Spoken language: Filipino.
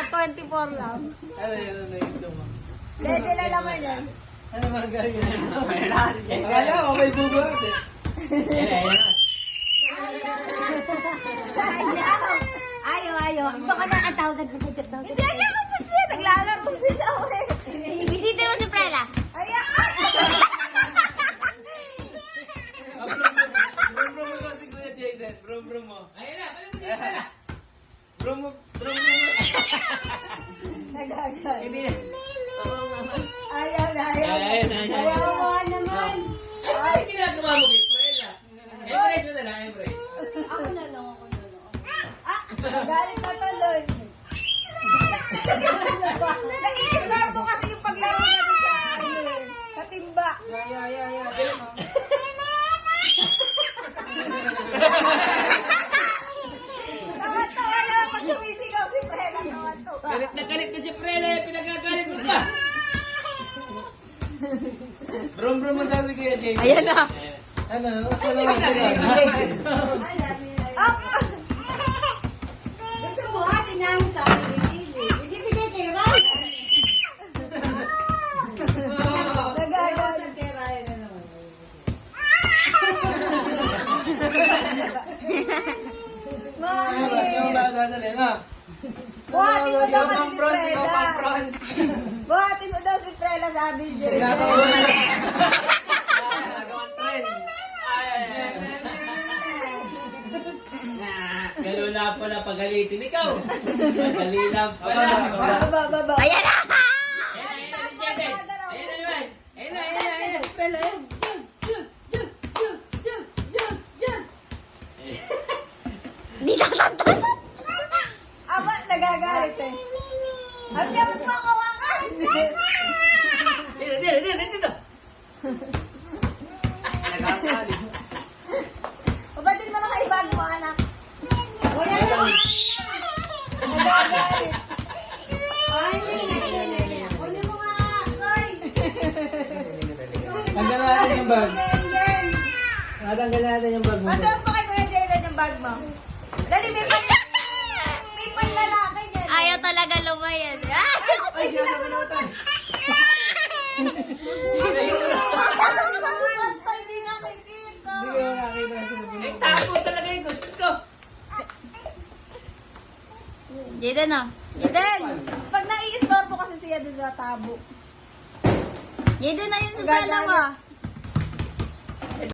24 lang. Ano yung mo? Dede lang naman yan. Ano ba gagawin? Akala ko may bubuhat eh. Ayaw. Baka nakatawagan mo sa chat. Hindi ako po siya. Naglalaro sila. Bisita mo si Prela. Ayaw. Brum mo si Kuya Jaden. Brum mo. Ayun na, pala mo si Prela. Brum mo. Nagagal. Hindi na. Ayaw. Ayaw mo naman. Ay, ginagawa mo kay Prela. Embrace mo na lang, embrace. Ako na lang. Galit na tuloy. Naiisar mo kasi yung paglaro natin sa timba. Yeah. Tawa lang pag sumisigaw si Prela. Galit na si Prela. Pinagagalit mo pa. Brum mo daw si Kuya Jaden. Ayan na. Ano naman si Doon sa buhatin namin sa akin, hindi bigay kay Ray. Nagagal. Sa kay Ray na naman. Mami! Yung dadadali na. Buhatin mo daw kasi si Ikaw Prela. pang-front. Buhatin mo daw si Prela sa amin, Jerry. Nagawang trend. Galula pala pagalitin ikaw. Galila pala. Baba. Ayan na! Ayun na si Jaden. Ayun na naman. Ayun na. Prela, yun. Hindi nakasanta. Aba, nagagalit eh. Ang gamot mo ako wakas! Dito. Nagkakali. Pabatin mo na kay bag mo, anak. O, yan na. Nagagalit. Ay, hindi. Kunin mo nga, Roy. Tanggal natin yung bag. Ganyan. Tanggal natin yung bag mo. Masuot mo kay Kuya Jayden yung bag mo. Dali, may panlalaki dyan. Ayaw talaga lumayan. Ay, sila minutan. Hindi nakikita. Hindi ko nakakita sa bag. Eh, tapo talaga yung gusto ko. Jaden na. Jaden! Pag nai-store po kasi siya doon sa tabo. Jaden na yun sa pala ko.